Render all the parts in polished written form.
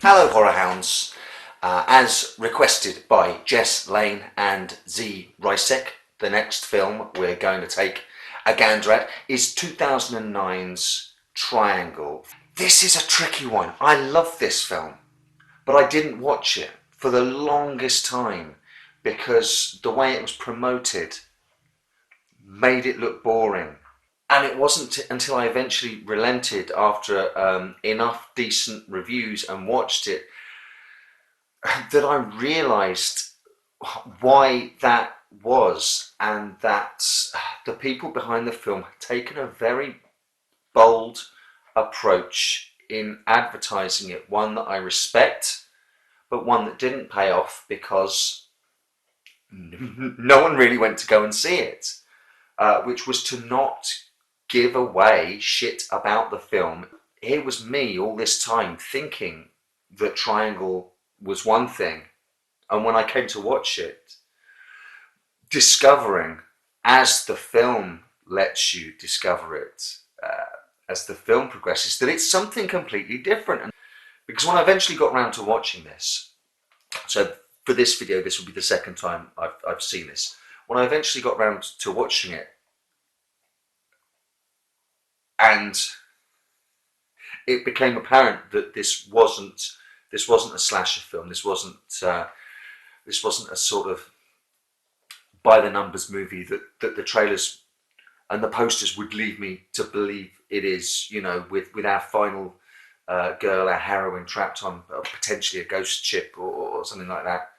Hello Horror Hounds, as requested by Jess Lane and Z Rysek, the next film we're going to take a gander at is 2009's Triangle. This is a tricky one. I love this film, but I didn't watch it for the longest time because the way it was promoted made it look boring. And it wasn't until I eventually relented after enough decent reviews and watched it that I realised why that was, and that the people behind the film had taken a very bold approach in advertising it, one that I respect, but one that didn't pay off because no one really went to go and see it, which was to not give away shit about the film. Here was me all this time thinking that Triangle was one thing, and when I came to watch it, discovering, as the film lets you discover it, as the film progresses, that it's something completely different. And because when I eventually got around to watching this, so for this video this will be the second time I've seen this, when I eventually got around to watching it, and it became apparent that this wasn't a slasher film. This wasn't a sort of by the numbers movie that the trailers and the posters would lead me to believe it is. You know, with our final girl, our heroine, trapped on potentially a ghost ship or something like that.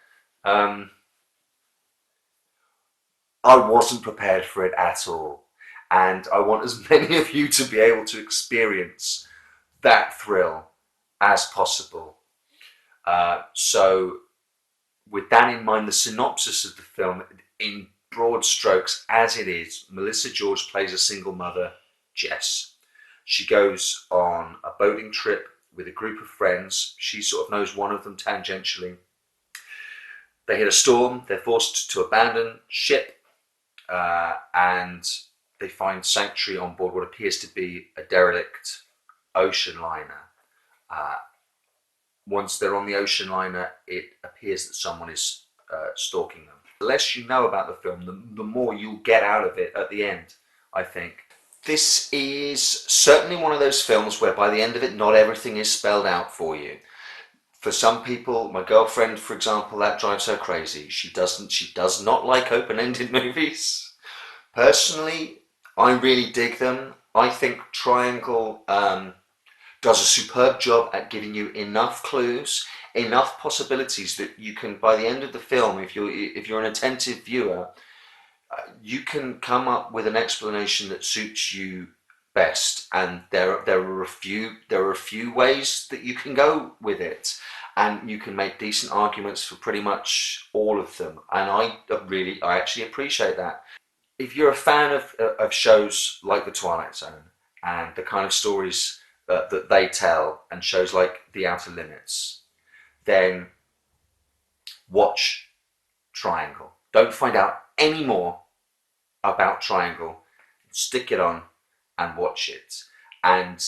I wasn't prepared for it at all. And I want as many of you to be able to experience that thrill as possible. So with that in mind, the synopsis of the film, in broad strokes as it is, Melissa George plays a single mother, Jess. She goes on a boating trip with a group of friends. She sort of knows one of them tangentially. They hit a storm, they're forced to abandon ship, and they find sanctuary on board what appears to be a derelict ocean liner. Once they're on the ocean liner, it appears that someone is stalking them. The less you know about the film, the more you'll get out of it at the end, I think. This is certainly one of those films where by the end of it, not everything is spelled out for you. For some people, my girlfriend, for example, that drives her crazy. She does not like open-ended movies. Personally, I really dig them. I think Triangle does a superb job at giving you enough clues, enough possibilities that you can, by the end of the film, if you're an attentive viewer, you can come up with an explanation that suits you best. And there are a few ways that you can go with it, and you can make decent arguments for pretty much all of them. And I actually appreciate that. If you're a fan of shows like The Twilight Zone and the kind of stories that they tell, and shows like The Outer Limits, then watch Triangle. Don't find out any more about Triangle. Stick it on and watch it. And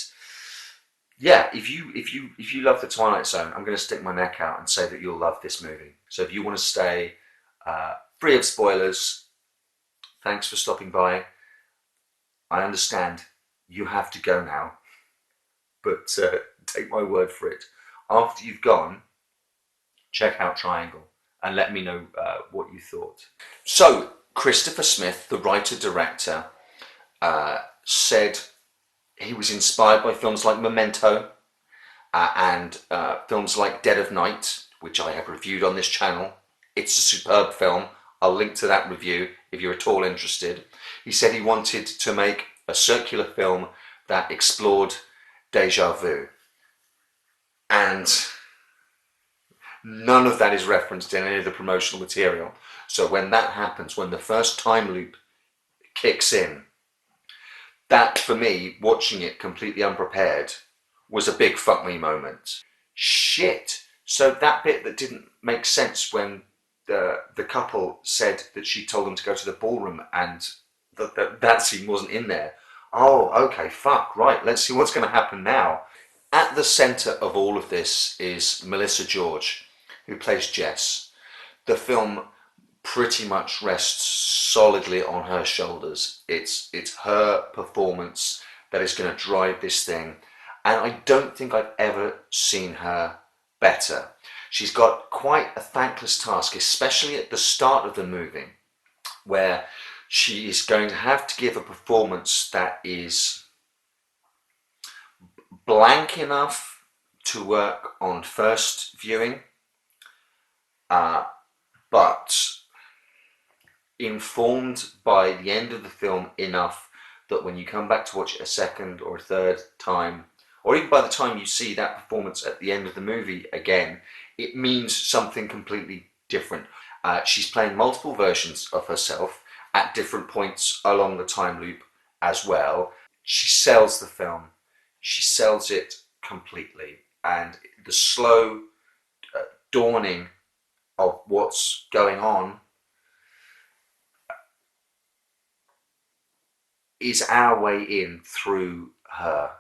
yeah, if you love The Twilight Zone, I'm going to stick my neck out and say that you'll love this movie. So if you want to stay free of spoilers, thanks for stopping by. I understand you have to go now, but take my word for it. After you've gone, check out Triangle and let me know what you thought. So, Christopher Smith, the writer-director, said he was inspired by films like Memento and films like Dead of Night, which I have reviewed on this channel. It's a superb film. I'll link to that review if you're at all interested. He said he wanted to make a circular film that explored déjà vu. And none of that is referenced in any of the promotional material. So when that happens, when the first time loop kicks in, that for me, watching it completely unprepared, was a big fuck me moment. Shit. So that bit that didn't make sense when the couple said that she told them to go to the ballroom and that scene wasn't in there. Oh, okay, fuck, right, let's see what's going to happen now. At the centre of all of this is Melissa George, who plays Jess. The film pretty much rests solidly on her shoulders. It's her performance that is going to drive this thing, and I don't think I've ever seen her better. She's got quite a thankless task, especially at the start of the movie, where she is going to have to give a performance that is blank enough to work on first viewing, but informed by the end of the film enough that when you come back to watch it a second or a third time, or even by the time you see that performance at the end of the movie again, it means something completely different. She's playing multiple versions of herself at different points along the time loop as well. She sells the film. She sells it completely. And the slow dawning of what's going on is our way in through her.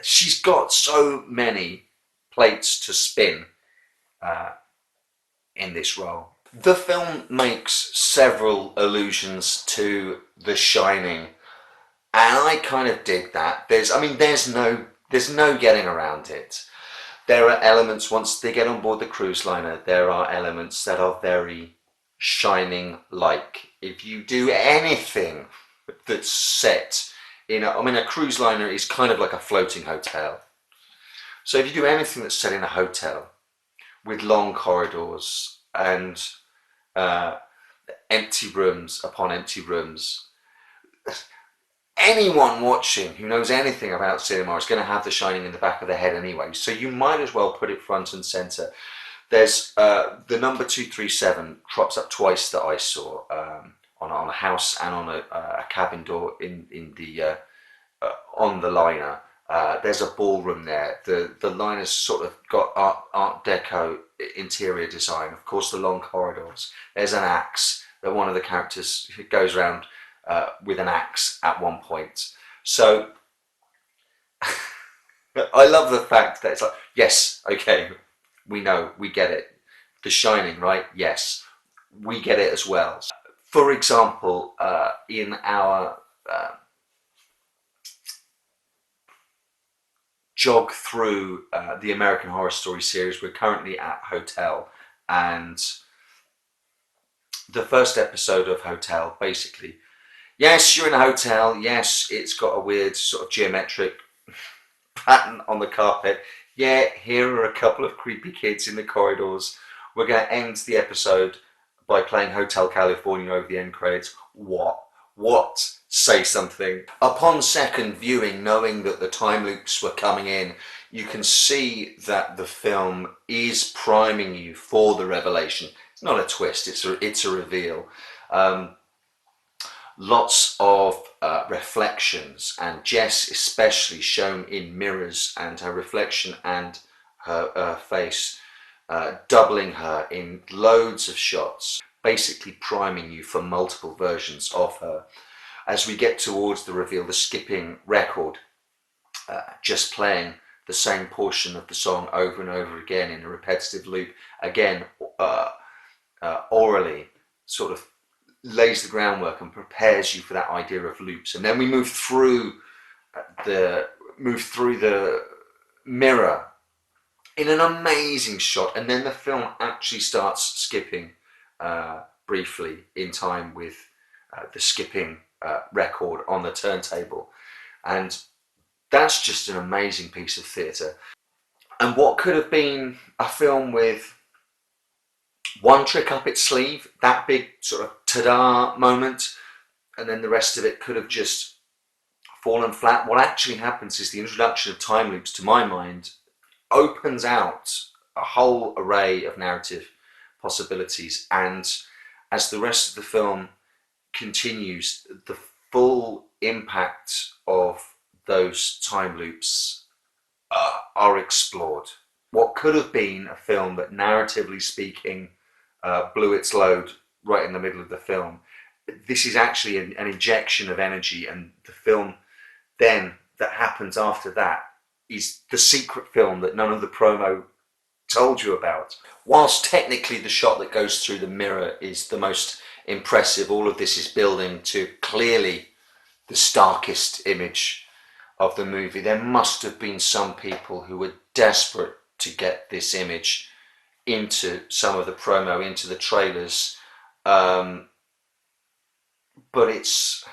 She's got so many plates to spin in this role. The film makes several allusions to The Shining, and I kind of dig that. There's no getting around it. There are elements, once they get on board the cruise liner, there are elements that are very Shining-like. If you do anything that's set in a cruise liner is kind of like a floating hotel. So if you do anything that's set in a hotel with long corridors and empty rooms upon empty rooms, anyone watching who knows anything about cinema is going to have The Shining in the back of their head anyway, so you might as well put it front and centre. There's the number 237 crops up twice that I saw on a house and on a cabin door in the on the liner. There's a ballroom there. The liner's sort of got Art Deco interior design. Of course, the long corridors. There's an axe that one of the characters goes around with an axe at one point. So I love the fact that it's like, yes, okay, we know, we get it. The Shining, right? Yes, we get it as well. For example, in our jog through the American Horror Story series, we're currently at Hotel, and the first episode of Hotel, basically, yes, you're in a hotel, yes, it's got a weird sort of geometric pattern on the carpet, yeah, here are a couple of creepy kids in the corridors. We're going to end the episode by playing Hotel California over the end credits. What? Say something. Upon second viewing, knowing that the time loops were coming in, you can see that the film is priming you for the revelation. It's not a twist, it's a reveal. Lots of reflections, and Jess especially shown in mirrors, and her reflection and her face doubling her in loads of shots, basically priming you for multiple versions of her. As we get towards the reveal, the skipping record, just playing the same portion of the song over and over again in a repetitive loop, again orally, sort of lays the groundwork and prepares you for that idea of loops. And then we move through the mirror in an amazing shot, and then the film actually starts skipping briefly in time with the skipping record on the turntable, and that's just an amazing piece of theatre. And what could have been a film with one trick up its sleeve, that big sort of ta-da moment, and then the rest of it could have just fallen flat. What actually happens is the introduction of time loops, to my mind, opens out a whole array of narrative possibilities, and as the rest of the film continues, the full impact of those time loops are explored. What could have been a film that, narratively speaking, blew its load right in the middle of the film, this is actually an injection of energy, and the film then that happens after that is the secret film that none of the promo told you about. Whilst technically the shot that goes through the mirror is the most impressive, all of this is building to clearly the starkest image of the movie. There must have been some people who were desperate to get this image into some of the promo, into the trailers, but it's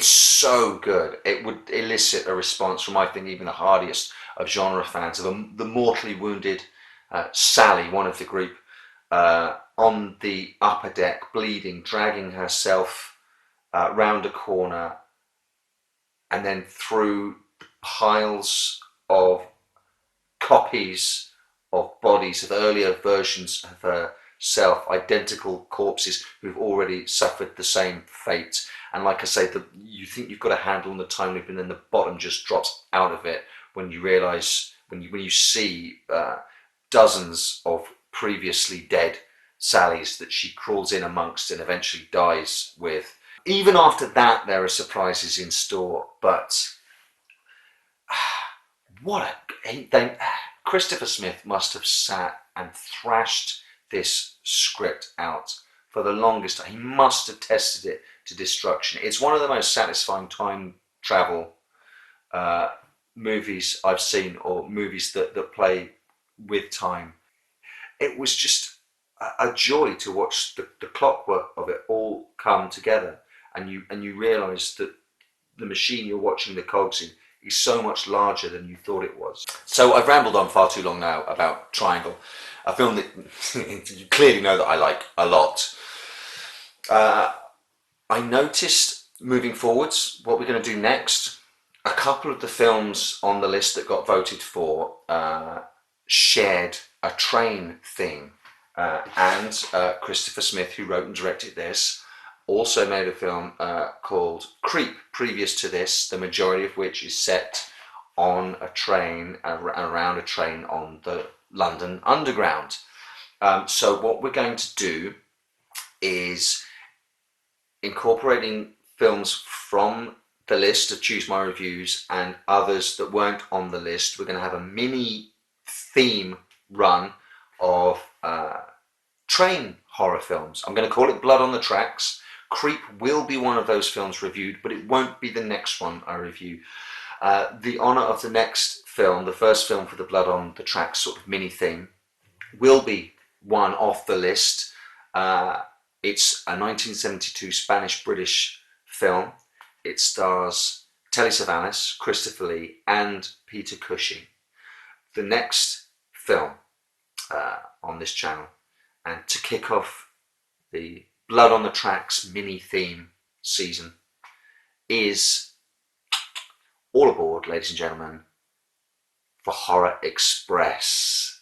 so good. It would elicit a response from, I think, even the hardiest of genre fans, of the mortally wounded Sally, one of the group, on the upper deck, bleeding, dragging herself round a corner, and then through piles of copies of bodies of earlier versions of herself, identical corpses who've already suffered the same fate. And like I say, you think you've got a handle on the time loop, and then the bottom just drops out of it when you realise, when you see dozens of previously dead Sallys that she crawls in amongst and eventually dies with. Even after that, there are surprises in store, but Christopher Smith must have sat and thrashed this script out for the longest time. He must have tested it to destruction. It's one of the most satisfying time travel movies I've seen, or movies that play with time. It was just a joy to watch the clockwork of it all come together, and you realise that the machine you're watching the cogs in is so much larger than you thought it was. So I've rambled on far too long now about Triangle, a film that you clearly know that I like a lot. I noticed, moving forwards, what we're going to do next, a couple of the films on the list that got voted for shared a train theme. And Christopher Smith, who wrote and directed this, also made a film called Creep previous to this, the majority of which is set on a train, around a train on the London Underground. So what we're going to do is, incorporating films from the list of Choose My Reviews and others that weren't on the list, we're going to have a mini theme run of train horror films. I'm going to call it Blood on the Tracks. Creep will be one of those films reviewed, but it won't be the next one I review. The honour of the next film, the first film for the Blood on the Tracks sort of mini theme, will be one off the list. It's a 1972 Spanish-British film. It stars Telly Savalas, Christopher Lee, and Peter Cushing. The next film on this channel, and to kick off the Blood on the Tracks mini theme season, is all aboard, ladies and gentlemen, for Horror Express.